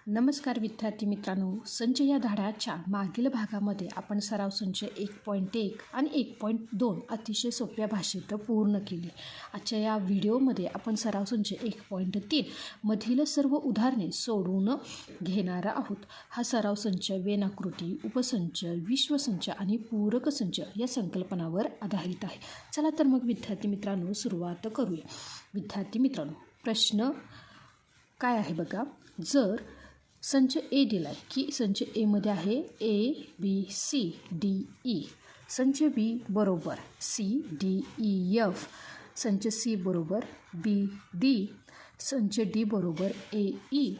नमस्कार विद्यार्थी मित्रांनो, संच या धड्याच्या मागील भागामध्ये आपण सराव संच 1.1 आणि 1.2 अतिशय सोप्या भाषेत पूर्ण केली. आजच्या या व्हिडिओमध्ये आपण सराव संच 1.3 मधील सर्व उदाहरणे सोडवून घेणार आहोत. हा सराव संच वेनाकृती, उपसंच, विश्वसंच आणि पूरक संच या संकल्पनावर आधारित आहे. चला तर मग विद्यार्थी मित्रांनो सुरुवात करूया. विद्यार्थी मित्रांनो, प्रश्न काय आहे बघा. जर संच ए दिला आहे की संच एमध्ये आहे ABCDE, संच बी बरोबर CDEF, संच सी बरोबर BD, संच डी बरोबर AE.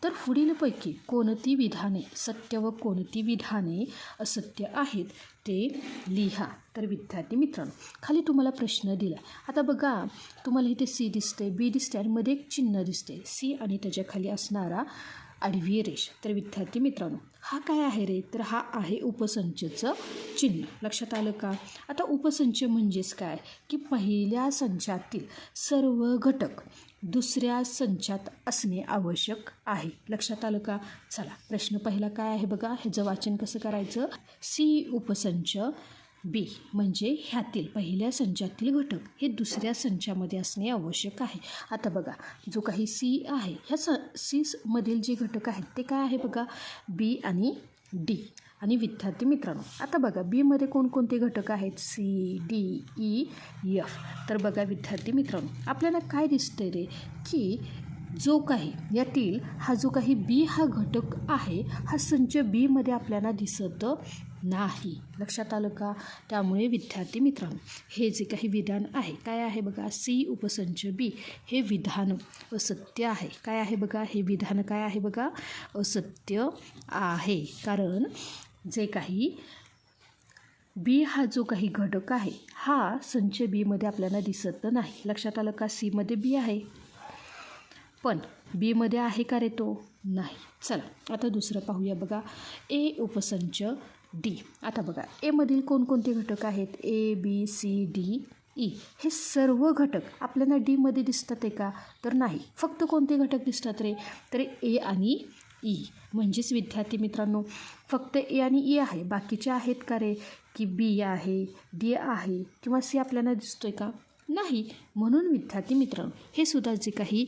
तर पुढीलपैकी कोणती विधाने सत्य व कोणती विधाने असत्य आहेत ते लिहा. तर विद्यार्थी मित्रांनो, खाली तुम्हाला प्रश्न दिला. आता बघा, तुम्हाला इथे सी दिसते, बी दिसते आणि मध्ये एक चिन्ह दिसते सी आणि त्याच्या खाली असणारा आडवी रेष. तर विद्यार्थी मित्रांनो, हा काय आहे रे? तर हा आहे उपसंचचं चिन्ह. लक्षात आलं का? आता उपसंच म्हणजेच काय की पहिल्या संचातील सर्व घटक दुसऱ्या संचात असणे आवश्यक आहे. लक्षात आलं का? चला, प्रश्न पहिला काय आहे बघा. ह्याचं वाचन कसं करायचं. सी उपसंच बी म्हणजे ह्यातील पहिल्या संचातील घटक हे दुसऱ्या संचामध्ये असणे आवश्यक आहे. आता बघा, जो काही सी आहे ह्या सी मधील जे घटक आहेत ते काय आहे बघा, बी आणि डी. आणि विद्यार्थी मित्रांनो, आता बघा बीमध्ये कोणकोणते घटक आहेत, CDEF. तर बघा विद्यार्थी मित्रांनो, आपल्याला काय दिसतंय रे की जो काही यातील हा जो काही बी हा घटक आहे हा संच बीमध्ये आपल्याला दिसत नाही. लक्षात आलं का? त्यामुळे विद्यार्थी मित्रांनो, हे जे काही विधान आहे काय आहे बघा, सी उपसंच बी हे विधान असत्य आहे. काय आहे बघा, हे विधान काय आहे बघा, असत्य आहे. कारण जे काही बी हा जो काही घटक आहे हा संच बीमध्ये आपल्याला दिसत नाही. लक्षात आलं का? सीमध्ये बी आहे पण बीमध्ये आहे का रे तो? नाही. चला आता दुसरं पाहूया बघा, ए उपसंच डी. आता बघा, एमधील कोणकोणते घटक आहेत, ABCDE. हे सर्व घटक आपल्याला डीमध्ये दिसतात आहे का? तर नाही. फक्त कोणते घटक दिसतात रे? तर ए आणि ई. म्हणजेच विद्यार्थी मित्रांनो, फक्त ए आणि ई आहे, बाकीचे आहेत का रे? की बी आहे, डी आहे किंवा सी आपल्याला दिसतोय का? नाही. म्हणून विद्यार्थी मित्रांनो, हे सुद्धा जे काही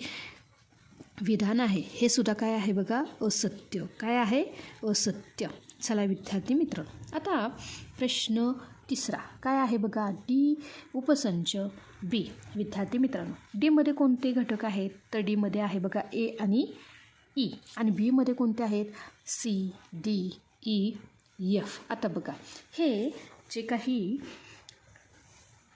विधान आहे हे सुद्धा काय आहे बघा, असत्य. काय आहे? असत्य. चला विद्यार्थी मित्रांनो, आता प्रश्न तिसरा काय आहे बघा, डी उपसंच बी. विद्यार्थी मित्रांनो, डीमध्ये कोणते घटक आहेत? तर डीमध्ये आहे बघा ए आणि ई. आणि बीमध्ये कोणते आहेत? CDEF. आता बघा, हे जे काही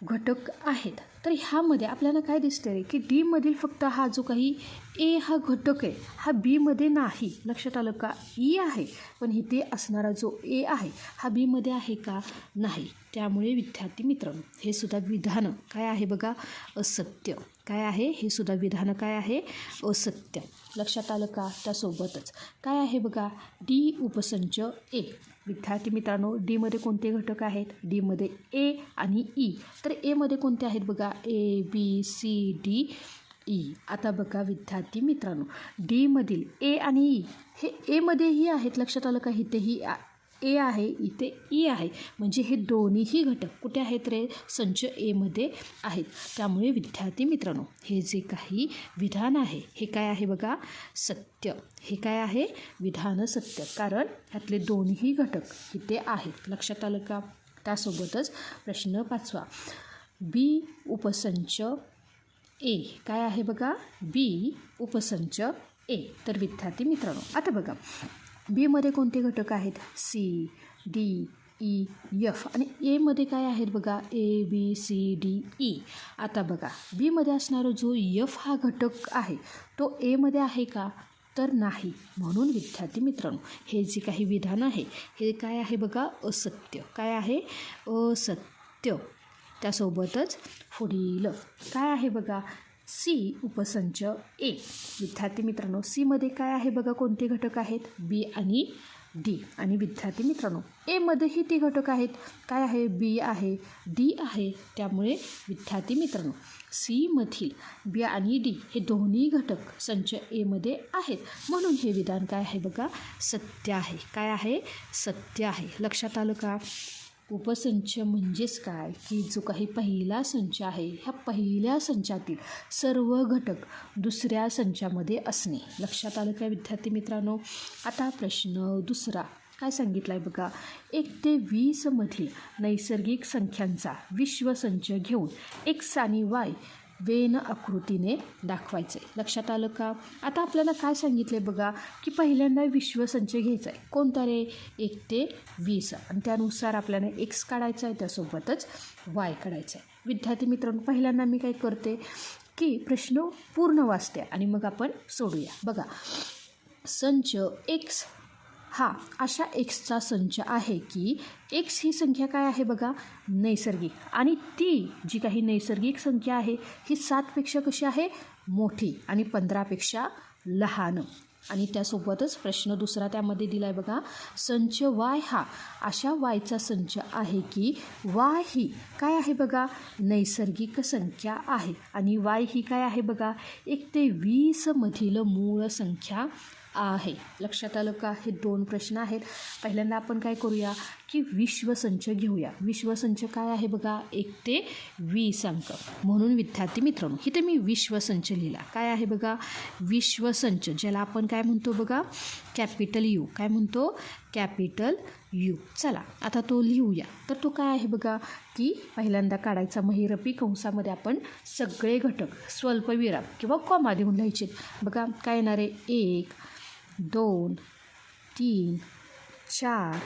घटक आहेत तर ह्यामध्ये आपल्याला काय दिसतं रे की डीमधील फक्त हा जो काही ए हा घटक आहे हा बीमध्ये नाही. लक्षात आलं का? ई आहे पण इथे असणारा जो ए आहे हा बीमध्ये आहे का? नाही. त्यामुळे विद्यार्थी मित्रांनो, हे सुद्धा विधान काय आहे बघा, असत्य. काय आहे? हे सुद्धा विधान काय आहे? असत्य. लक्षात आलं का? त्यासोबतच काय आहे बघा, डी उपसंच ए. विद्यार्थी मित्रांनो, डीमध्ये कोणते घटक आहेत? डीमध्ये ए आणि ई. तर एमध्ये कोणते आहेत बघा, ABCDE. आता बघा विद्यार्थी मित्रांनो, डीमधील ए आणि ई हे एमध्येही आहेत. लक्षात आलं का? इथेही ए आहे, इथे ई आहे. म्हणजे हे दोन्हीही घटक कुठे आहेत रे? संच एमध्ये आहेत. त्यामुळे विद्यार्थी मित्रांनो, हे जे काही विधान आहे हे काय आहे बघा, सत्य. हे काय आहे? विधान सत्य. कारण ह्यातले दोन्ही घटक इथे आहेत. लक्षात आलं का? त्यासोबतच प्रश्न पाचवा, बी उपसंच ए. काय आहे बघा, बी उपसंच ए. तर विद्यार्थी मित्रांनो, आता बघा बीमध्ये कोणते घटक आहेत? CDEF. आणि एमध्ये काय आहेत बघा, ABCDE. आता बघा, बीमध्ये असणारा जो एफ हा घटक आहे तो एमध्ये आहे का? तर नाही. म्हणून विद्यार्थी मित्रांनो, हे जे काही विधान आहे हे काय आहे बघा, असत्य. काय आहे? असत्य. त्यासोबतच पुढील काय आहे बघा, सी उपसंच ए. विद्यार्थी मित्रांनो, सीमध्ये काय आहे बघा, कोणते घटक आहेत? बी आणि डी. आणि विद्यार्थी मित्रांनो, एमध्येही ती घटक आहेत. काय आहे? बी आहे, डी आहे. त्यामुळे विद्यार्थी मित्रांनो, सी मधील बी आणि डी हे दोन्ही घटक संच एमध्ये आहेत. म्हणून हे विधान काय आहे बघा? सत्य आहे. काय आहे? सत्य आहे. लक्षात आलं का? उपसंच म्हणजेच काय? की जो काही पहिला संच आहे, ह्या पहिल्या संचातील सर्व घटक दुसऱ्या संचामध्ये असणे. लक्षात आलं का विद्यार्थी मित्रांनो? आता प्रश्न दुसरा काय सांगितला आहे बघा? 1 ते 20 मधील नैसर्गिक संख्यांचा विश्वसंच घेऊन एक्स आणि वाय वेन आकृतीने दाखवायचं आहे. लक्षात आलं का? आता आपल्याला काय सांगितलं आहे बघा? की पहिल्यांदा विश्वसंच घ्यायचा आहे. कोणता रे? 1 ते 20. आणि त्यानुसार आपल्याला एक्स काढायचा आहे, त्यासोबतच वाय काढायचं आहे. विद्यार्थी मित्रांनो, पहिल्यांदा मी काय करते की प्रश्न पूर्ण वाचते आणि मग आपण सोडूया. बघा, संच एक्स हा अशा एक्सचा संच आहे की एक्स ही संख्या काय आहे बघा? नैसर्गिक. आणि ती जी काही नैसर्गिक संख्या आहे ही 7पेक्षा कशी आहे? मोठी आणि 15पेक्षा लहान. आणि त्यासोबतच प्रश्न दुसरा त्यामध्ये दिला आहे बघा, संच वाय हा अशा वायचा संच आहे की वाय ही काय आहे बघा? नैसर्गिक संख्या आहे. आणि वाय ही काय आहे बघा? 1 ते 20 मधील मूळ संख्या आहे. लक्षात आलं का? हे 2 प्रश्न आहेत. पहिल्यांदा आपण काय करूया की विश्वसंच घेऊया. विश्वसंच काय आहे बघा? 1 ते 20 अंक. म्हणून विद्यार्थी मित्रांनो, इथे मी विश्वसंच लिहिला. काय आहे बघा? विश्वसंच, ज्याला आपण काय म्हणतो बघा? Capital you. काय म्हणतो? Capital you. चला आता तो लिहूया. तर तो काय आहे बघा? की पहिल्यांदा काढायचा महिरपी कंसामध्ये आपण सगळे घटक स्वल्पविराम किंवा कॉमा देऊन लिहायचे. बघा काय येणार आहे? 1 2 3 4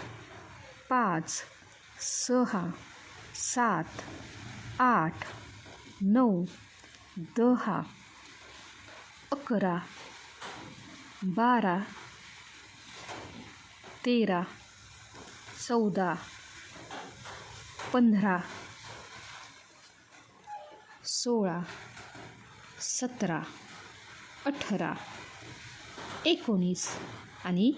5 6 7 8 9 10 11 12 13 14 15 16 17 18 19 आणि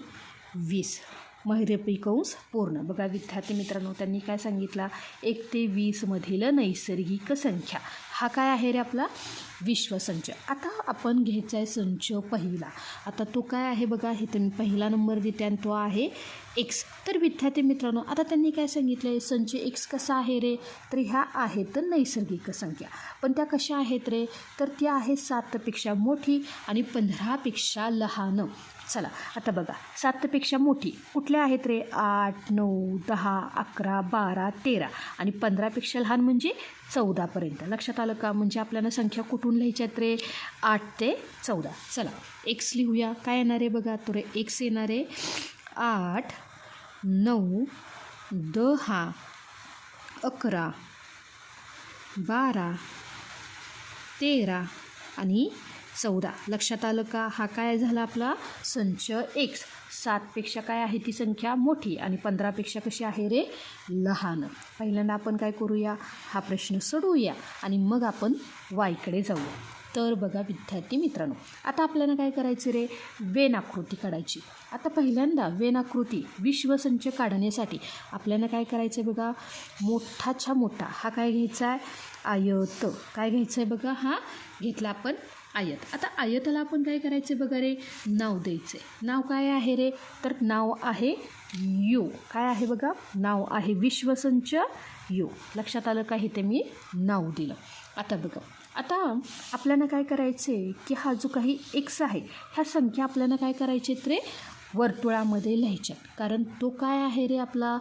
20. महिरपी कंस पूर्ण. बघा विद्यार्थी मित्रांनो, त्यांनी काय सांगितला? 1 ते 20 मधील नैसर्गिक संख्या हा काय आहे रे? आपला विश्वसंच. आता आपण घ्यायचा आहे संच पहिला. आता तो काय आहे बघा? हे मी पहिला नंबर देते आणि तो आहे एक्स. तर विद्यार्थी मित्रांनो, आता त्यांनी काय सांगितलं आहे? संच एक्स कसा आहे रे? तर ह्या आहेत नैसर्गिक संख्या. पण त्या कशा आहेत रे? तर त्या आहेत 7पेक्षा मोठी आणि 15पेक्षा लहान. चला आता बघा, 7पेक्षा मोठी कुठल्या आहेत रे? 8 9 10 11 12 13 आणि 15पेक्षा लहान म्हणजे 14पर्यंत. लक्षात आलं का? म्हणजे आपल्याला संख्या कुठून लिहायच्यात रे? 8 ते 14. चला एक्स लिहूया. काय येणार आहे बघा? तर एक्स येणार आहे 8 9 10 11 12 13 आणि 14. लक्षात आलं का? हा काय झाला आपला संच एक्स. 7पेक्षा काय आहे ती संख्या? मोठी आणि 15पेक्षा कशी आहे रे? लहान. पहिल्यांदा आपण काय करूया? हा प्रश्न सोडवूया आणि मग आपण वायकडे जाऊया. तर बघा विद्यार्थी मित्रांनो, आता आपल्याला काय करायचं रे? वेन आकृती काढायची. आता पहिल्यांदा वेन आकृती विश्वसंच काढण्यासाठी आपल्याला काय करायचं आहे बघा? मोठाच्या मोठा हा काय घ्यायचा आहे? आयत. काय घ्यायचं आहे बघा? हा घेतला आपण आयत. आता आयताला आपण काय करायचं बघा रे? नाव द्यायचं आहे. नाव काय आहे रे? तर नाव आहे यू. काय आहे बघा? नाव आहे विश्वसंच यू. लक्षात आलं का? इथे मी नाव दिलं. आता बघा, आता आपल्याला काय करायचं आहे की हा जो काही एक्स आहे ह्या संख्या आपल्याला काय करायचे रे? वर्तुळामध्ये लिहायच्या. कारण तो काय आहे रे आपला?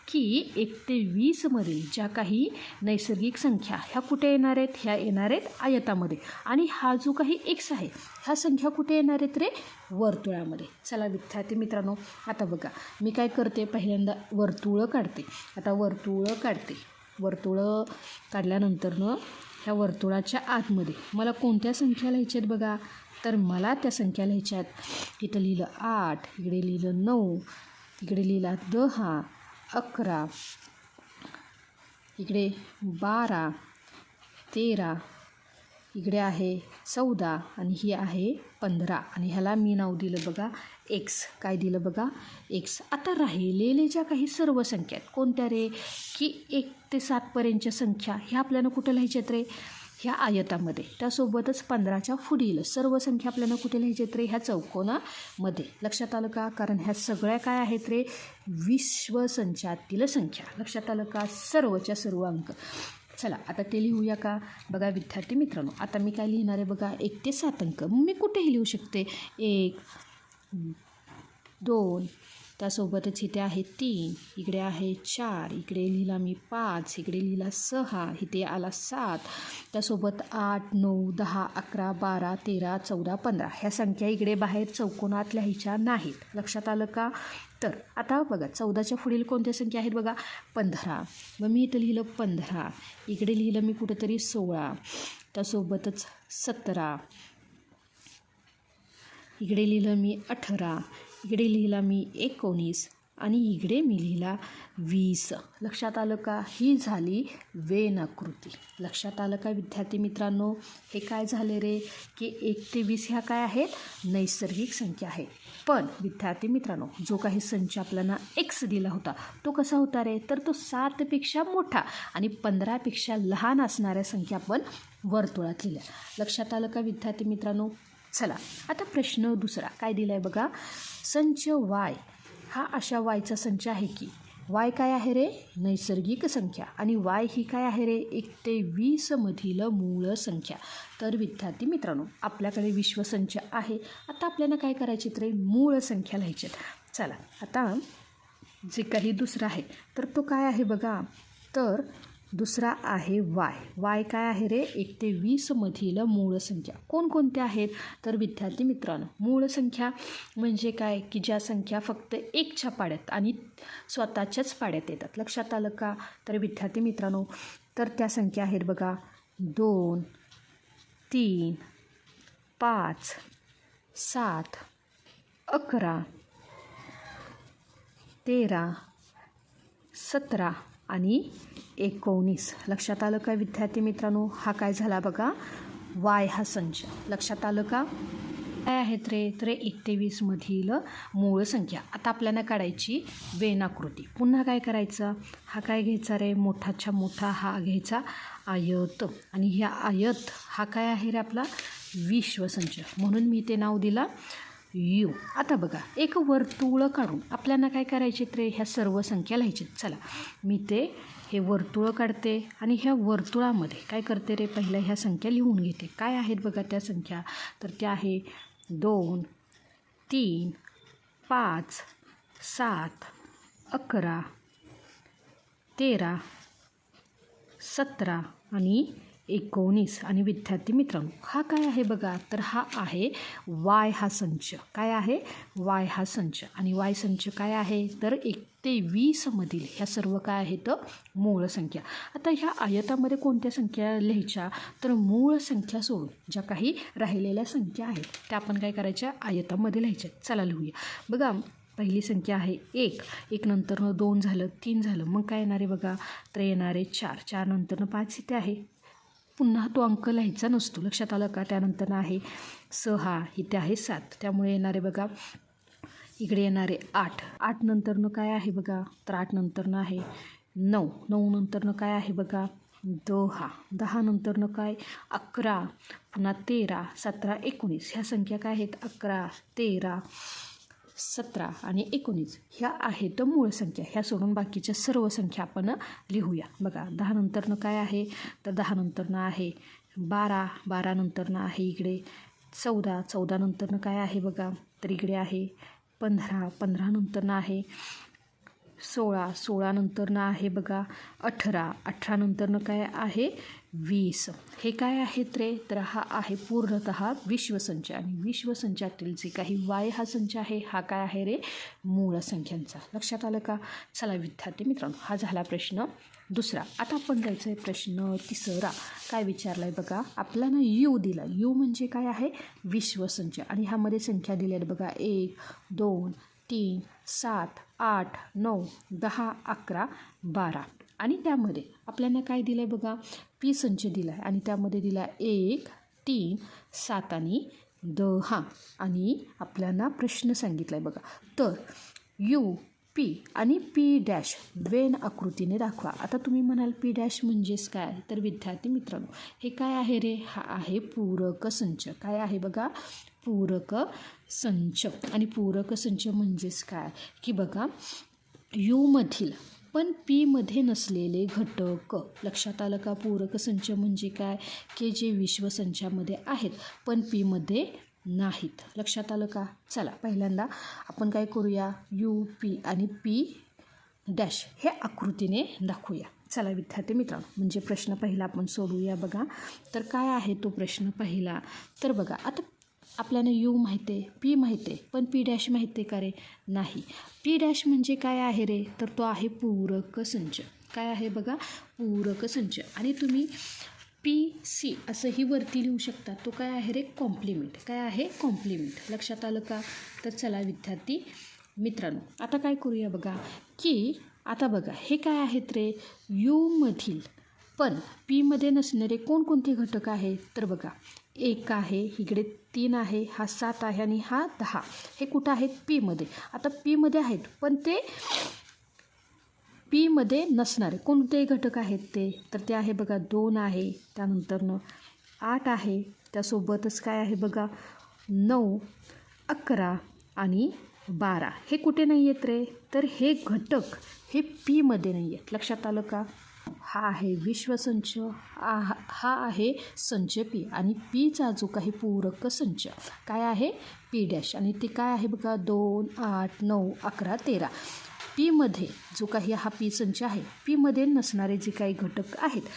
की 1 ते 20 मधील ज्या काही नैसर्गिक संख्या ह्या कुठे येणार आहेत? ह्या येणार आहेत आयतामध्ये. आणि हा जो काही एक्स आहे ह्या संख्या कुठे येणार आहेत रे? वर्तुळामध्ये. चला विद्यार्थी मित्रांनो, आता बघा मी काय करते? पहिल्यांदा वर्तुळ काढते. आता वर्तुळ काढते. वर्तुळ काढल्यानंतरनं ह्या वर्तुळाच्या आतमध्ये मला कोणत्या संख्या लिहायच्या आहेत बघा? तर मला त्या संख्या लिहायच्या आहेत. इथं लिहिलं 8, इकडे लिहिलं 9, इकडे लिहिला 10 11, इकडे 12 13, इकडे आहे 14 आणि ही आहे 15 आणि ह्याला मी नाव दिलं बघा एक्स. काय दिलं बघा एक्स. आता राहिलेले ज्या काही सर्व संख्या आहेत कोणत्या रे, की 1 ते 7पर्यंतच्या संख्या ह्या आपल्याला कुठं लिहायच्यात रे, ह्या आयतामध्ये. त्यासोबतच 15च्या पुढील सर्व संख्या आपल्याला कुठे लिहायच्यात रे, ह्या चौकोनामध्ये. लक्षात आलं का, कारण ह्या सगळ्या काय आहेत रे, विश्वसंचातील संख्या. लक्षात आलं का, सर्वच्या सर्व अंक. चला आता ते लिहूया का. बघा विद्यार्थी मित्रांनो, आता मी काय लिहिणार आहे बघा 1 ते 7 अंक. मी कुठेही लिहू शकते 1 2, त्यासोबतच इथे आहे 3, इकडे आहे 4, इकडे लिहिला मी 5, इकडे लिहिला 6, इथे आला 7, त्यासोबत 8 9 10 11 12 13 14 15. ह्या संख्या इकडे बाहेर चौकोनात लिहायच्या नाहीत. लक्षात आलं का. तर आता बघा 14च्या पुढील कोणत्या संख्या आहेत बघा 15. मग मी इथं लिहिलं 15, इकडे लिहिलं मी कुठंतरी 16, त्यासोबतच 17, इकडे लिहिलं मी 18, इकडे लिहिला मी 19 आणि इकडे मी लिहिला 20. लक्षात आलं का, ही झाली वेन आकृती. लक्षात आलं का विद्यार्थी मित्रांनो. हे काय झाले रे, की 1 ते 20 ह्या काय आहेत नैसर्गिक संख्या आहेत. पण विद्यार्थी मित्रांनो, जो काही संच आपल्याला एक्स दिला होता तो कसा होता रे, तर तो 7पेक्षा मोठा आणि 15पेक्षा लहान असणाऱ्या संख्या आपण वर्तुळात लिहिल्या. लक्षात आलं का विद्यार्थी मित्रांनो. चला आता प्रश्न दुसरा काय दिला आहे बघा. संच वाय हा अशा वायचा संच आहे की वाय काय आहे रे, नैसर्गिक संख्या, आणि वाय ही काय आहे रे, 1 ते 20 मधील मूळ संख्या. तर विद्यार्थी मित्रांनो, आपल्याकडे विश्वसंच आहे. आता आपल्याला काय करायचे तर मूळ संख्या लिहायची. चला आता जे काही दुसरं आहे तर तो काय आहे बघा, तर दुसरा आहे वाय. वाय काय आहे रे, 1 ते 20 मधील मूळ संख्या. कोणकोणत्या आहेत तर विद्यार्थी मित्रांनो, मूळ संख्या म्हणजे काय, की ज्या संख्या फक्त 1च्या पाड्यात आणि स्वतःच्याच पाड्यात येतात. लक्षात आलं का. तर विद्यार्थी मित्रांनो, तर त्या संख्या आहेत बघा 2 3 5 7 11 13 17 आणि 19. लक्षात आलं का विद्यार्थी मित्रांनो. हा काय झाला बघा वाय हा संच. लक्षात आलं का. काय आहेत रे, तर 1 ते 20 मधील मूळ संख्या. आता आपल्याला काढायची वेन आकृती. पुन्हा काय करायचं, हा काय घ्यायचा रे, मोठाच्या मोठा हा घ्यायचा आयत, आणि ह्या आयत हा काय आहे रे आपला विश्वसंच, म्हणून मी ते नाव दिला यू. आता बघा एक वर्तुळ काढून आपल्याला काय करायचे रे, ह्या सर्व संख्या लिहायच्या. चला मी ते हे वर्तुळ काढते आणि ह्या वर्तुळामध्ये काय करते रे, पहिल्या ह्या संख्या लिहून घेते. काय आहेत बघा त्या संख्या, तर त्या आहे 2 3 5 7 11 13 17 आणि 19. आणि विद्यार्थी मित्रांनो, हा काय आहे बघा, तर हा आहे वाय हा संच. काय आहे वाय हा संच, आणि वाय संच काय आहे तर 1 ते 20 मधील ह्या सर्व काय आहेत मूळ संख्या. आता ह्या आयतामध्ये कोणत्या संख्या लिहायच्या, तर मूळ संख्या सोडून ज्या काही राहिलेल्या संख्या आहेत त्या आपण काय करायच्या आयतामध्ये लिहायच्या. चला लिहूया. बघा पहिली संख्या आहे 1 नंतरनं 2 झालं, 3 झालं, मग काय येणार आहे बघा, तर येणार आहे 4 नंतरनं 5 इथे आहे. पुन्हा तो अंक लिहायचा नसतो. लक्षात आलं का. त्यानंतर आहे 6, इथे आहे 7, त्यामुळे येणारे बघा इकडे येणारे 8 नंतरनं काय आहे बघा, तर 8 नंतरनं आहे 9 नंतरनं काय आहे बघा 10 नंतरनं काय 11, पुन्हा 13 17 19. ह्या संख्या काय आहेत 11 13 17 आणि 19 ह्या आहेत मूळ संख्या. ह्या सोडून बाकीच्या सर्व संख्या आपण लिहूया. बघा 10 नंतरनं काय आहे, तर 10 नंतरनं आहे 12 नंतरनं आहे इकडे 14 नंतरनं काय आहे बघा, तर इकडे आहे 15 नंतरनं आहे 16 नंतरनं आहे बघा 18 नंतरनं काय आहे 20. हे काय आहेत रे, तर हा आहे पूर्णतः विश्वसंच, आणि विश्वसंचातील जे काही वाय हा संच आहे हा काय आहे रे मूळ संख्यांचा. लक्षात आलं का. चला विद्यार्थी मित्रांनो, हा झाला प्रश्न दुसरा. आता आपण जायचं आहे प्रश्न तिसरा. काय विचारला आहे बघा, आपल्याला यू दिला. यू म्हणजे काय आहे विश्वसंच, आणि ह्यामध्ये संख्या दिल्या आहेत बघा 1 2 3 7 8 9 10 11 12. आणि त्यामध्ये आपल्याला काय दिलं आहे बघा पी संच दिला आहे, आणि त्यामध्ये दिला 1 3 7 आणि 10 आणि आपल्याला प्रश्न सांगितला आहे बघा. तर यू पी आणि पी डॅश वेन आकृतीने दाखवा. आता तुम्ही म्हणाल पी डॅश म्हणजेच काय? तर विद्यार्थी मित्रांनो, हे काय आहे रे? हा आहे पूरक संच. काय आहे बघा? पूरक संच. आणि पूरक संच म्हणजेच काय की बघा, यूमधील पण पीमध्ये नसलेले घटक. लक्षात आलं का? पूरक संच म्हणजे काय की जे विश्वसंचामध्ये आहेत पण पीमध्ये नाहीत. लक्षात आलं का? चला पहिल्यांदा आपण काय करूया, यू पी आणि पी डॅश हे आकृतीने दाखवूया. चला विद्यार्थी मित्रांनो, म्हणजे प्रश्न पहिला आपण सोडवूया बघा. तर काय आहे तो प्रश्न पहिला? तर बघा, आता आपल्याला यू माहिती आहे, पी माहिती आहे, पण पी डॅश माहिती आहे का रे? नाही. पी डॅश म्हणजे काय आहे रे? तर तो आहे पूरक संच. काय आहे बघा? पूरक संच. आणि तुम्ही पी सी असंही वरती लिहू शकता. तो काय आहे रे? कॉम्प्लिमेंट. काय आहे? कॉम्प्लिमेंट. लक्षात आलं का? तर चला विद्यार्थी मित्रांनो, आता काय करूया बघा की आता बघा हे काय आहेत रे? यूमधील पण पीमध्ये नसणारे कोणकोणते घटक आहेत? तर बघा, 1 आहे, इकडे 3 आहे, हा 7 आहे आणि हा 10. हे कुठं आहेत? पीमध्ये. आता पीमध्ये आहेत पण ते पीमध्ये नसणारे कोणते घटक आहेत ते? तर ते आहे बघा 2 आहे, त्यानंतरनं 8 आहे, त्यासोबतच काय आहे बघा 9, 11 आणि 12. हे कुठे नाही आहेत रे? तर हे घटक हे पीमध्ये नाही आहेत. लक्षात आलं का? हा आहे विश्वसंच, हा आहे संच पी. आणि पीचा जो काही पूरक संच काय आहे? P dash. आणि ते काय आहे बघा 2, 8, 9, 11, 13. पीमध्ये जो काही हा पी संच आहे, पीमध्ये नसणारे जे काही घटक आहेत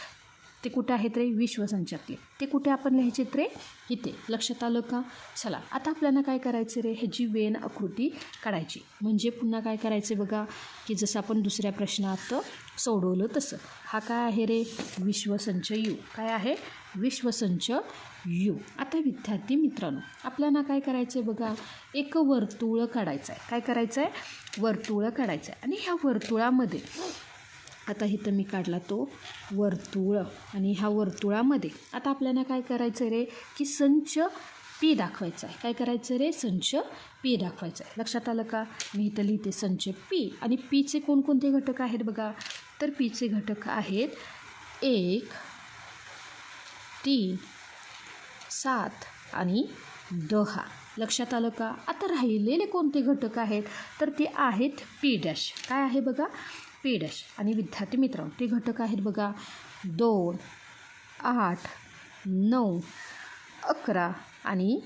ते कुठे आहेत रे? विश्वसंचातले. ते कुठे आपण लिहायचे रे? इथे. लक्षात आलं का? चला आता आपल्याला काय करायचं रे? ह्याची वेन आकृती काढायची. म्हणजे पुन्हा काय करायचं बघा की जसं आपण दुसऱ्या प्रश्नात सोडवलं तसं. हा काय आहे रे? विश्वसंच यू. काय आहे? विश्वसंच यू. आता विद्यार्थी मित्रांनो, आपल्याला काय करायचं आहे बघा, एक वर्तुळ काढायचं आहे. काय करायचं आहे? वर्तुळ काढायचं आहे. आणि ह्या वर्तुळामध्ये आता इथं मी काढला तो वर्तुळ. आणि ह्या वर्तुळामध्ये आता आपल्याला काय करायचं रे की संच पी दाखवायचा आहे. काय करायचं रे? संच पी दाखवायचं आहे. लक्षात आलं का? मी इथं लिहिते संच पी. आणि पीचे कोणकोणते घटक आहेत बघा, तर पीचे घटक आहेत 1, 3, 7 आणि 10. लक्षात आलं का? आता राहिलेले कोणते घटक आहेत? तर ते आहेत पी डॅश. काय आहे बघा? P dash. आणि विद्यार्थी मित्रांनो, ते घटक आहेत बघा 2, 8, 9, 11 आणि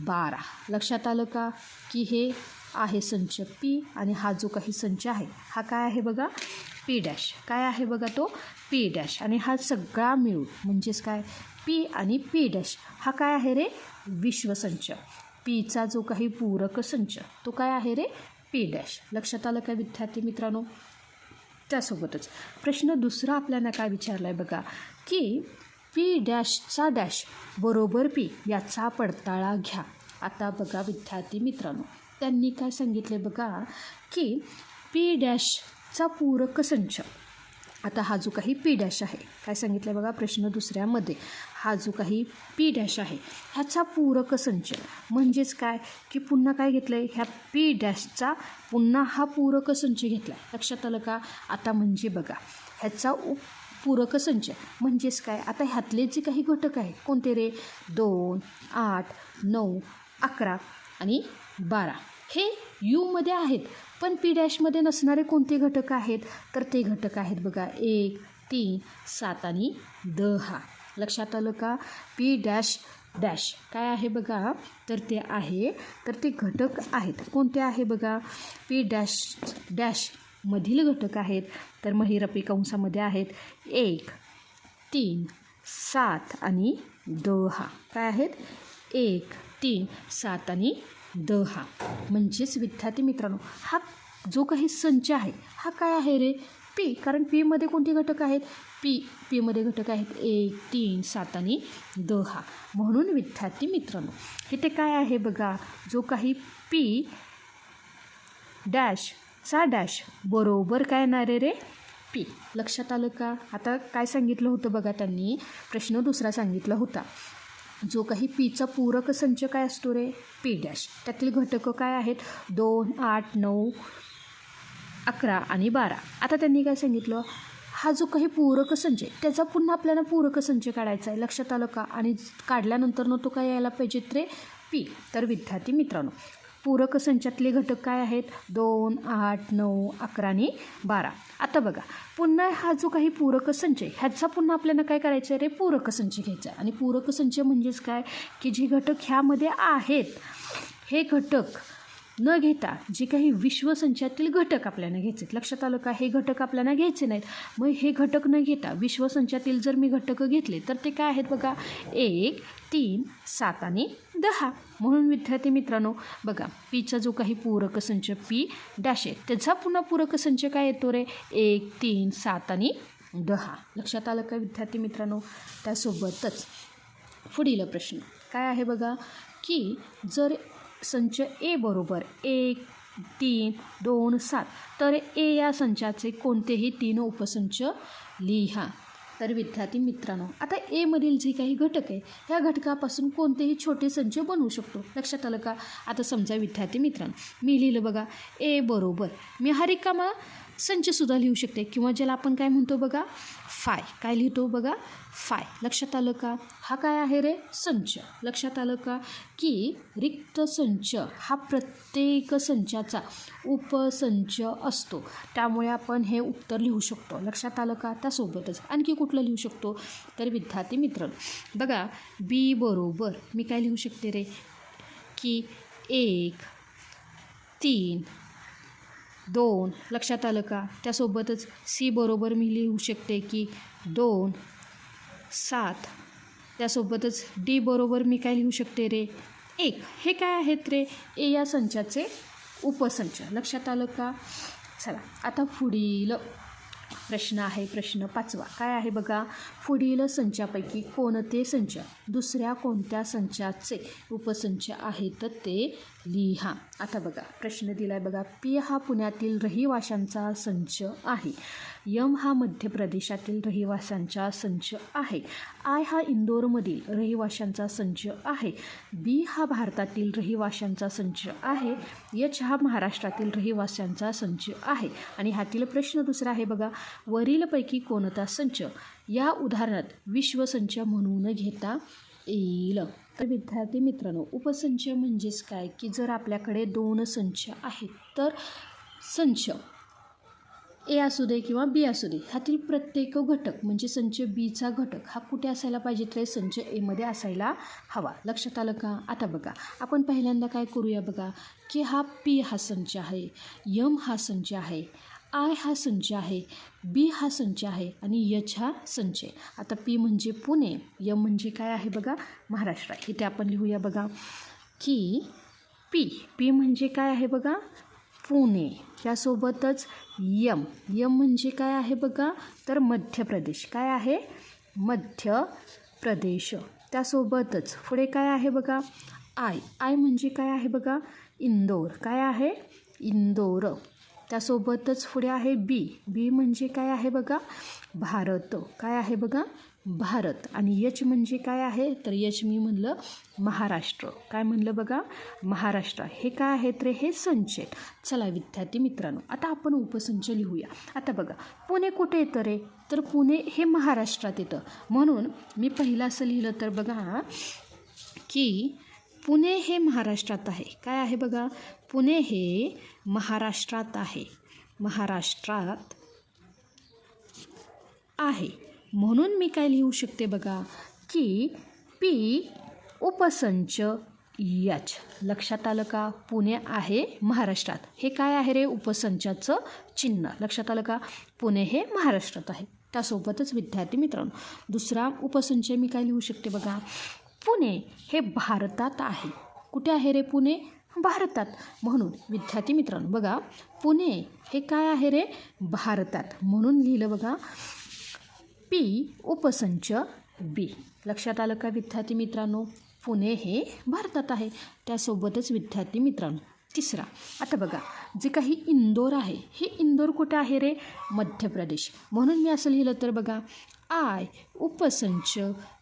12. लक्षात आलं का? की हे आहे संच पी. आणि हा जो काही संच आहे हा काय आहे बघा? P dash. काय आहे बघा? तो पी डॅश. आणि हा सगळा मिळून म्हणजेच काय? पी आणि पी डॅश हा काय आहे रे? विश्वसंच. पीचा जो काही पूरक संच तो काय आहे रे? P dash. लक्षात आलं का विद्यार्थी मित्रांनो? त्यासोबतच प्रश्न दुसरा आपल्याला काय विचारला आहे बघा की पी डॅशचा डॅश बरोबर पी याचा पडताळा घ्या. आता बघा विद्यार्थी मित्रांनो, त्यांनी काय सांगितले बघा की पी डॅशचा पूरक संच. आता हा जो काही पी डॅश आहे, काय सांगितलं आहे बघा प्रश्न दुसऱ्यामध्ये, हा जो काही पी डॅश आहे ह्याचा पूरक संच म्हणजेच काय की पुन्हा काय घेतलं आहे? ह्या पी डॅशचा पुन्हा हा पूरक संच घेतला आहे. लक्षात आलं का? आता म्हणजे बघा ह्याचा पूरक संच म्हणजेच काय? आता ह्यातले जे काही घटक आहेत कोणते रे? 2, 8, 9, 11 आणि 12 हे यूमध्ये आहेत. पण पी डॅशमध्ये नसणारे कोणते घटक आहेत? तर ते घटक आहेत बघा 1, 3, 7 आणि 10. लक्षात आलं का? पी डॅश डॅश काय आहे बघा, तर ते आहे, तर ते घटक आहेत. कोणते आहे बघा? पी डॅश डॅशमधील घटक आहेत. तर महिरपी कंसामध्ये आहेत 1, 3, 7 आणि 10. काय आहेत? 1, 3, 7 आणि 10. म्हणजेच विद्यार्थी मित्रांनो, हा जो काही संच आहे हा काय आहे रे? पी. कारण पीमध्ये कोणते घटक आहेत? पीमध्ये घटक आहेत 1, 3, 7 आणि 10. म्हणून विद्यार्थी मित्रांनो, इथे काय आहे बघा, जो काही पी डॅशचा डॅश बरोबर काय येणार आहे रे? पी. लक्षात आलं का? आता काय सांगितलं होतं बघा त्यांनी, प्रश्न दुसरा सांगितला होता जो काही पीचा पूरक संच काय असतो रे, पी डॅश. त्यातील घटक काय आहेत, 2, 8, 9, 11 आणि 12. आता त्यांनी काय सांगितलं, हा जो काही पूरक संच आहे त्याचा पुन्हा आपल्याला पूरक संच काढायचा आहे. लक्षात आलं का? आणि काढल्यानंतर तो काय यायला पाहिजेत रे, पी. तर विद्यार्थी मित्रांनो, पूरक संचातले घटक काय आहेत, 2, 8, 9, 11 आणि 12. आता बघा, पुन्हा हा जो काही पूरक संच आहे ह्याचा पुन्हा आपल्याला काय करायचं आहे रे, पूरक संच घ्यायचा. आणि पूरक संच म्हणजेच काय, की जे घटक ह्यामध्ये आहेत हे घटक न घेता जे काही विश्वसंचातील घटक आपल्याला घ्यायचे. लक्षात आलं का? हे घटक आपल्याला घ्यायचे नाहीत. मग हे घटक न घेता विश्वसंचातील जर मी घटक घेतले तर ते काय आहेत बघा, 1, 3, 7 आणि 10. म्हणून विद्यार्थी मित्रांनो बघा, पीचा जो काही पूरक संच पी डॅश आहे त्याचा पुन्हा पूरक संच काय येतो रे, 1, 3, 7 आणि 10. लक्षात आलं का विद्यार्थी मित्रांनो? त्यासोबतच पुढील प्रश्न काय आहे बघा, की जर संच ए बरोबर 1, 3, 2, 7 तर ए या संचाचे कोणतेही 3 उपसंच लिहा. तर विद्यार्थी मित्रांनो, आता एमधील जे काही घटक आहे ह्या घटकापासून कोणतेही छोटे संच बनवू शकतो. लक्षात आलं का? आता समजा विद्यार्थी मित्रांनो, मी लिहिलं बघा ए बरोबर, मी हा रिकामा संचसुद्धा लिहू शकते किंवा ज्याला आपण काय म्हणतो बघा, फाय. काय लिहितो बघा, फाय. लक्षात आलं का? हा काय आहे रे, संच. लक्षात आलं का? की रिक्त संच हा प्रत्येक संचाचा उपसंच असतो. त्यामुळे आपण हे उत्तर लिहू शकतो. लक्षात आलं का? त्यासोबतच आणखी कुठलं लिहू शकतो, तर विद्यार्थी मित्रांनो बघा, बी बरोबर मी काय लिहू शकते रे, की 1, 3, 2. लक्षात आलं का? त्यासोबतच सी बरोबर मी लिहू शकते की 2, 7. त्यासोबतच डी बरोबर मी काय लिहू शकते रे, 1. हे काय आहेत रे, ए या संचाचे उपसंच. लक्षात आलं का? चला आता पुढील प्रश्न आहे, प्रश्न 5वा. काय आहे बघा, पुढील संचापैकी कोणते संच दुसऱ्या कोणत्या संचाचे उपसंच आहेत ते लिहा. आता बघा प्रश्न दिलाय बघा, पी हा पुण्यातील रहिवाशांचा संच आहे, यम हा मध्य प्रदेशातील रहिवाशांचा संच आहे, आय हा इंदोरमधील रहिवाशांचा संच आहे, बी हा भारतातील रहिवाशांचा संच आहे, एच हा महाराष्ट्रातील रहिवाशांचा संच आहे. आणि ह्यातील प्रश्न दुसरा आहे बघा, वरीलपैकी कोणता संच या उदाहरणात विश्वसंच म्हणून घेता येईल. तर विद्यार्थी मित्रांनो, उपसंच म्हणजेच काय, की जर आपल्याकडे 2 संच आहेत तर संच ए असू दे किंवा बी असू दे, ह्यातील प्रत्येक घटक म्हणजे संच बीचा घटक हा कुठे असायला पाहिजे तर संच एमध्ये असायला हवा. लक्षात आलं का? आता बघा आपण पहिल्यांदा काय करूया बघा, की हा पी हा संच आहे, यम हा संच आहे, आय हा संच आहे, बी हा संच आहे आणि एच हा संच आहे. आता पी म्हणजे पुणे, यम म्हणजे काय आहे बघा, महाराष्ट्र. इथे आपण लिहूया बघा की पी म्हणजे काय आहे बघा, पुणे. त्यासोबतच यम म्हणजे काय आहे बघा, तर मध्य प्रदेश. काय आहे, मध्य प्रदेश. त्यासोबतच पुढे काय आहे बघा, आय म्हणजे काय आहे बघा, इंदोर. काय आहे, इंदोर. त्यासोबतच पुढे आहे बी म्हणजे काय आहे बघा, भारत. काय आहे बघा, भारत. आणि एच म्हणजे काय आहे, तर एच मी म्हणलं महाराष्ट्र. काय म्हणलं बघा, महाराष्ट्र. हे काय आहेत रे, हे संच आहेत. चला विद्यार्थी मित्रांनो, आता आपण उपसंच लिहूया. आता बघा पुणे कुठे येतं रे, तर पुणे हे महाराष्ट्रात येतं. म्हणून मी पहिलं असं लिहिलं तर बघा की पुणे हे महाराष्ट्रात आहे. काय आहे बघा, पुणे हे महाराष्ट्रात आहे, महाराष्ट्रात आहे. म्हणून मी काय लिहू शकते बघा, की पी उपसंच एच. लक्षात आलं का? पुणे आहे महाराष्ट्रात. हे काय आहे रे, उपसंचाचं चिन्ह. लक्षात आलं का? पुणे हे महाराष्ट्रात आहे. त्यासोबतच विद्यार्थी मित्रांनो, दुसरा उपसंच मी काय लिहू शकते बघा, पुणे हे भारतात आहे. कुठे आहे रे पुणे, भारतात. म्हणून विद्यार्थी मित्रांनो बघा, पुणे हे काय आहे रे, भारतात. म्हणून लिहिलं बघा पी उपसंच बी. लक्षात आलं का विद्यार्थी मित्रांनो? पुणे हे भारतात आहे. त्यासोबतच विद्यार्थी मित्रांनो तिसरा, आता बघा जे काही इंदोर आहे, हे इंदोर कुठे आहे रे, मध्य प्रदेश. म्हणून मी असं लिहिलं तर बघा आय उपसंच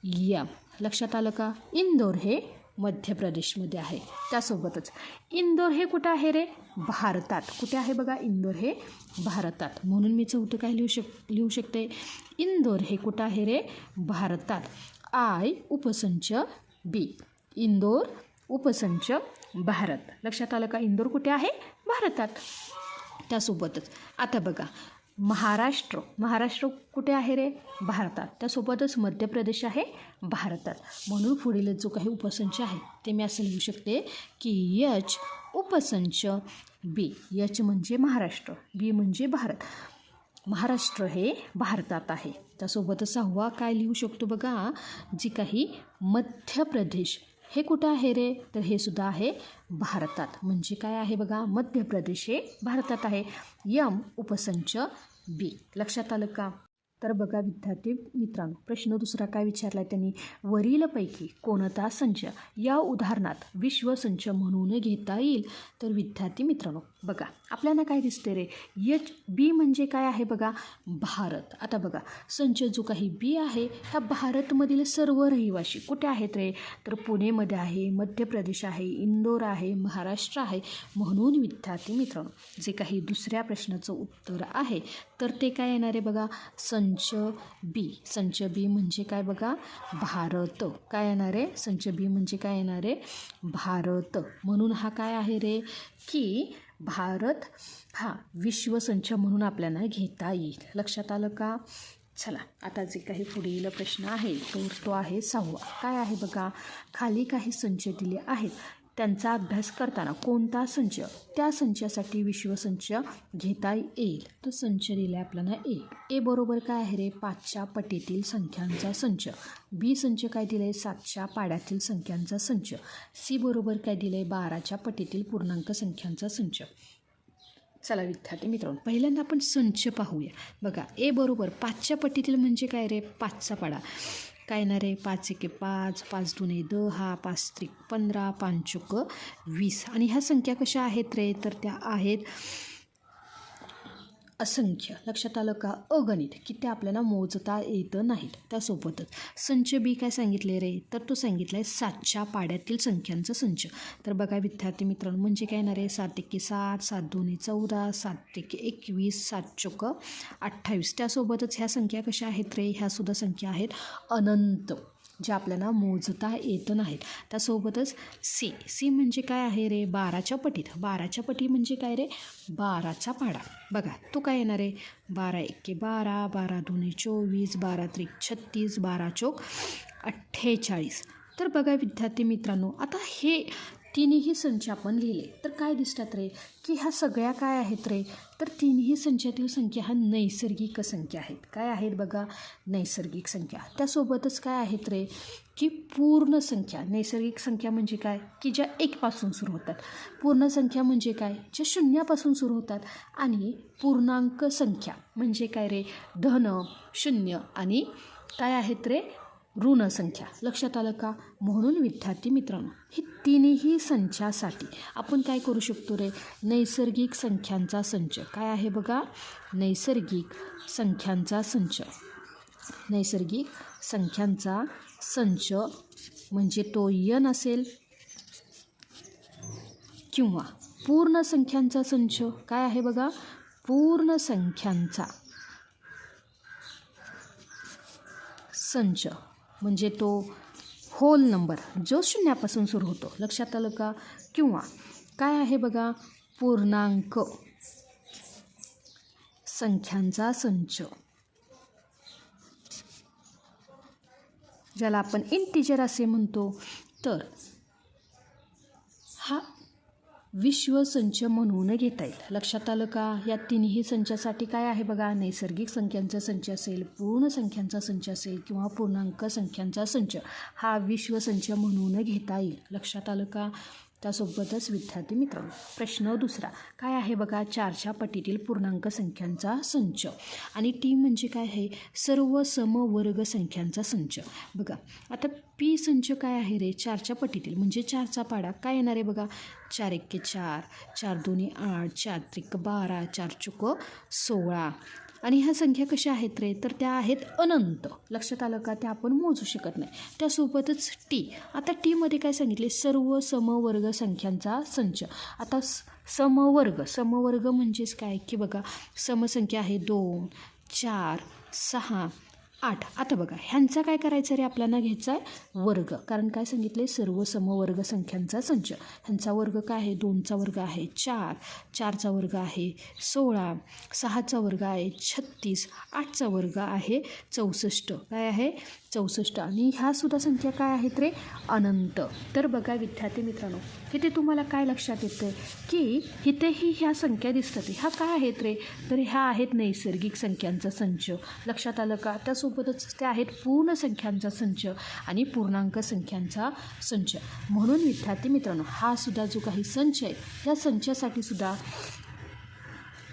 यम. लक्षात आलं का? इंदोर हे मध्य प्रदेशमध्ये आहे. त्यासोबतच इंदोर हे कुठं आहे रे? भारतात. कुठे आहे बघा? इंदोर हे भारतात. म्हणून मी चौथं काय लिहू शकते? इंदोर हे कुठं आहे रे? भारतात. आय उपसंच बी. इंदोर उपसंच भारत. लक्षात आलं का? इंदोर कुठे आहे? भारतात. त्यासोबतच आता बघा महाराष्ट्र कुठे आहे रे? भारतात. त्यासोबतच मध्य प्रदेश आहे भारतात. म्हणून पुढील जो काही उपसंच आहे ते मी असं लिहू शकते की यच उपसंच बी. यच म्हणजे महाराष्ट्र, बी म्हणजे भारत. महाराष्ट्र हे भारतात आहे. त्यासोबतच सहावा काय लिहू शकतो बघा? जी काही मध्य प्रदेश हे कुठं आहे रे? तर हे सुद्धा आहे भारतात. म्हणजे काय आहे बघा? मध्य प्रदेश हे भारतात आहे. यम उपसंच बी. लक्षात आलं का? तर बघा विद्यार्थी मित्रांनो, प्रश्न दुसरा काय विचारला आहे त्यांनी? वरीलपैकी कोणता संच या उदाहरणात विश्वसंच म्हणून घेता येईल? तर विद्यार्थी मित्रांनो बघा आपल्याला काय दिसते रे? यच बी म्हणजे काय आहे बघा? भारत. आता बघा संच जो काही बी आहे ह्या भारतमधील सर्व रहिवासी कुठे आहेत रे? तर पुणेमध्ये आहे, मध्य प्रदेश आहे, इंदोर आहे, महाराष्ट्र आहे. म्हणून विद्यार्थी मित्रांनो जे काही दुसऱ्या प्रश्नाचं उत्तर आहे तर ते काय येणार आहे बघा? संच बी. संच बी म्हणजे काय बघा? भारत. काय येणार आहे? संच बी म्हणजे काय येणार आहे? भारत. म्हणून हा काय आहे रे? की भारत हा विश्वसंच म्हणून आपल्याला घेता येईल. लक्षात आलं का? चला आता जे काही पुढील प्रश्न आहे तो आहे 6वा. काय आहे बघा? खाली काही संच दिले आहेत त्यांचा अभ्यास करताना कोणता संच त्या संचासाठी विश्वसंच घेता येईल? तर संच दिला आपल्याला ए. ए बरोबर काय आहे रे? 5च्या पटीतील संख्यांचा संच. बी संच काय दिलं आहे? 7च्या पाड्यातील संख्यांचा संच. सी बरोबर काय दिलं आहे? 12च्या पटीतील पूर्णांक संख्यांचा संच. चला विद्यार्थी मित्रांनो पहिल्यांदा आपण संच पाहूया. बघा ए बरोबर 5च्या पटीतील म्हणजे काय रे? 5चा पाडा. काय येणार आहे? 5 एके 5, 5 दुने 10, 5 त्रिक 15, 5 चौक 20. आणि ह्या संख्या कशा आहेत रे? तर त्या आहेत असंख्य. लक्षात आलं का? अगणित की ते आपल्याला मोजता येतं नाहीत. त्यासोबतच संच बी काय सांगितले रे? तर तो सांगितला आहे 7च्या पाड्यातील संख्यांचा संच. तर बघा विद्यार्थी मित्रांनो म्हणजे काय येणार आहे? 7 एके 7, 7 दोन्ही 14, 7 एके 21, 7 चौक 28. त्यासोबतच ह्या संख्या कशा आहेत रे? ह्या सुद्धा संख्या आहेत अनंत ज्या आपल्याला मोजता येत नाहीत. त्यासोबतच सी म्हणजे काय आहे रे? 12च्या पटीत. 12च्या पटी म्हणजे काय रे? 12चा पाडा. बघा तो काय येणार आहे? 12 एके 12, 12 दोन्ही 24, 12 त्रिक 36, 12 चौक 48. तर बघा विद्यार्थी मित्रांनो आता हे तिन्ही संच आपण लिहिले तर काय दिसतात रे? की ह्या सगळ्या काय आहेत रे? तर तिन्ही संचातील संख्या ह्या नैसर्गिक संख्या आहेत. काय आहेत बघा? नैसर्गिक संख्या. त्यासोबतच काय आहेत रे? की पूर्ण संख्या. नैसर्गिक संख्या म्हणजे काय? की ज्या 1 पासून सुरू होतात. पूर्ण संख्या म्हणजे काय? ज्या 0 सुरू होतात. आणि पूर्णांक संख्या म्हणजे काय रे? धन, 0 आणि काय आहेत रे? ऋण संख्या. लक्षात आलं का? म्हणून विद्यार्थी मित्रांनो ही तिन्ही संचासाठी आपण काय करू शकतो रे? नैसर्गिक संख्यांचा संच. काय आहे बघा? नैसर्गिक संख्यांचा संच. नैसर्गिक संख्यांचा संच म्हणजे तो n असेल किंवा पूर्ण संख्यांचा संच. काय आहे बघा? पूर्ण संख्यांचा संच म्हणजे तो होल नंबर जो 0 सुरू होतो. लक्षात आलं का? किंवा काय आहे बघा? पूर्णांक संख्यांचा संच ज्याला आपण इंटिजर असे म्हणतो. तर हा विश्वसंच म्हणून घेता येईल. लक्षात आलं का? या तिन्ही संचासाठी काय आहे बघा? नैसर्गिक संख्यांचा संच असेल, पूर्ण संख्यांचा संच असेल किंवा पूर्णांक संख्यांचा संच हा विश्वसंच म्हणून घेता येईल. लक्षात आलं का? त्यासोबतच विद्यार्थी मित्रांनो प्रश्न दुसरा काय आहे बघा? 4च्या पटीतील पूर्णांक संख्यांचा संच. आणि टी म्हणजे काय आहे? सर्व समवर्ग संख्यांचा संच. बघा आता पी संच काय आहे रे? 4च्या पटीतील म्हणजे 4चा पाडा. काय येणार आहे बघा? 4 एके 4, 4 दोन्ही 8, 4 त्रिक 12, 4 चौक 16, आणि ह्या संख्या कशा आहेत रे, तर त्या आहेत अनंत. लक्षात आलं का, त्या आपण मोजू शकत नाही. त्यासोबतच टी. आता टीमध्ये काय सांगितले, सर्व समवर्ग संख्यांचा संच. आता समवर्ग म्हणजेच काय की बघा, समसंख्या आहे 2, 4, 6, 8. आता बघा ह्यांचा काय करायचं रे, आपल्याला घ्यायचा आहे वर्ग. कारण काय सांगितले, सर्व समवर्ग संख्यांचा संच. ह्यांचा वर्ग काय आहे, 2चा वर्ग आहे 4, 4चा वर्ग आहे 16, 6चा वर्ग आहे 36, 8चा वर्ग आहे 64. काय आहे, 64. आणि ह्या सुद्धा संख्या काय आहेत रे, अनंत. तर बघा विद्यार्थी मित्रांनो, इथे तुम्हाला काय लक्षात येतं की इथेही ह्या संख्या दिसतात. ह्या काय आहेत रे, तर ह्या आहेत नैसर्गिक संख्यांचा संच. लक्षात आलं का. त्यासोबतच त्या आहेत पूर्ण संख्यांचा संच आणि पूर्णांक संख्यांचा संच. म्हणून विद्यार्थी मित्रांनो, हा सुद्धा जो काही संच आहे, या संचासाठी सुद्धा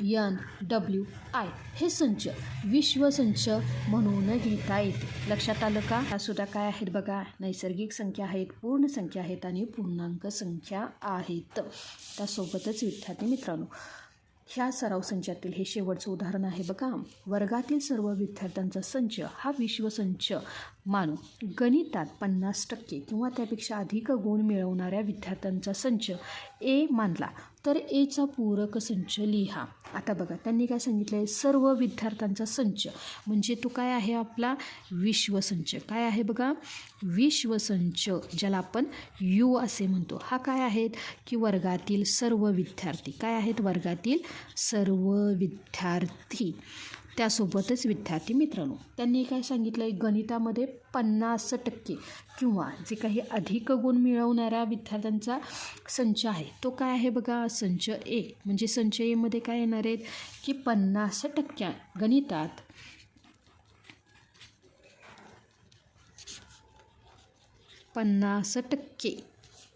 NWI हे संच विश्वसंच म्हणून घेता येते. लक्षात आलं का. हा सुद्धा काय आहेत बघा, नैसर्गिक संख्या आहेत, पूर्ण संख्या आहेत आणि पूर्णांक संख्या आहेत. त्यासोबतच विद्यार्थी मित्रांनो, ह्या सराव संचातील हे शेवटचं उदाहरण आहे बघा. वर्गातील सर्व विद्यार्थ्यांचा संच हा विश्वसंच मानू. गणितात 50% किंवा त्यापेक्षा अधिक गुण मिळवणाऱ्या विद्यार्थ्यांचा संच ए मानला तर एचा पूरक संच लिहा. आता बघा त्यांनी काय सांगितलं आहे, सर्व विद्यार्थ्यांचा संच म्हणजे तो काय आहे, आपला विश्वसंच. काय आहे बघा, विश्वसंच, ज्याला आपण यू असे म्हणतो. हा काय आहेत की वर्गातील सर्व विद्यार्थी. काय आहेत, वर्गातील सर्व विद्यार्थी. त्यासोबतच विद्यार्थी मित्रांनो, त्यांनी काय सांगितलं आहे, गणितामध्ये 50% किंवा जे काही अधिक गुण मिळवणाऱ्या विद्यार्थ्यांचा संच आहे तो काय आहे बघा, संच ए. म्हणजे संच एमध्ये काय येणार आहेत की 50% गणितात 50%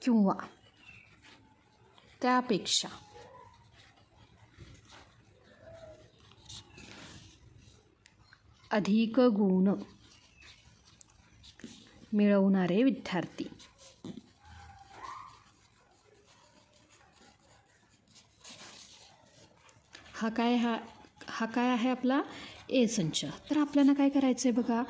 किंवा त्यापेक्षा अधिक गुण मिळवणारे विद्यार्थी. हा काय आहे आपला ए संच. तर आपल्याला काय करायचं आहे बघा,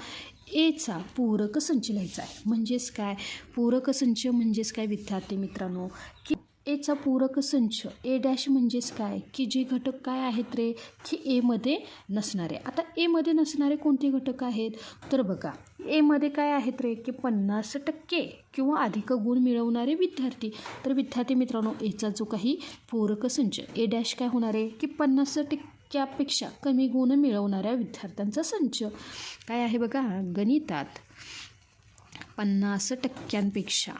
एचा पूरक संच लिहायचा आहे. म्हणजेच काय, पूरक संच म्हणजेच काय विद्यार्थी मित्रांनो, की एचा पूरक संच ए डॅश म्हणजेच काय की जे घटक काय आहेत रे की एमध्ये नसणारे. आता एमध्ये नसणारे कोणते घटक आहेत, तर बघा एमध्ये काय आहेत रे की 50% किंवा अधिक गुण मिळवणारे विद्यार्थी. तर विद्यार्थी मित्रांनो, एचा जो काही पूरक संच ए डॅश काय होणार आहे की 50%पेक्षा कमी गुण मिळवणाऱ्या विद्यार्थ्यांचा संच. काय आहे बघा, गणितात 50%पेक्षा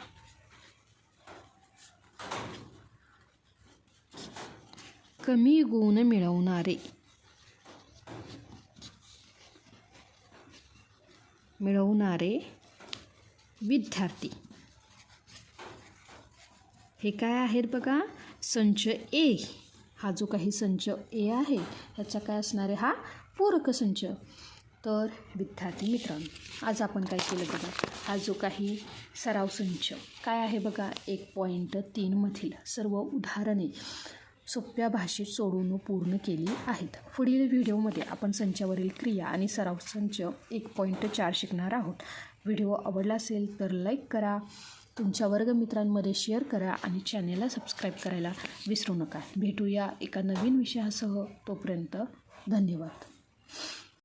कमी गुण मिळवणारे विद्यार्थी हे काय आहेत बघा, संच ए. हा जो काही संच ए आहे ह्याचा काय असणार आहे, हा पूरक संच. तर विद्यार्थी मित्रांनो, आज आपण काय केलं बघा, हा जो काही सराव संच काय आहे बघा, 1.3 मधील सर्व उदाहरणे सोप्या भाषेत सोडवून पूर्ण केली आहेत. पुढील व्हिडिओमध्ये आपण संचावरील क्रिया आणि सराव संच 1.4 शिकणार आहोत. व्हिडिओ आवडला असेल तर लाईक करा, तुमच्या वर्गमित्रांमध्ये शेअर करा आणि चॅनेलला सबस्क्राईब करायला विसरू नका. भेटूया एका नवीन विषयासह. तोपर्यंत धन्यवाद.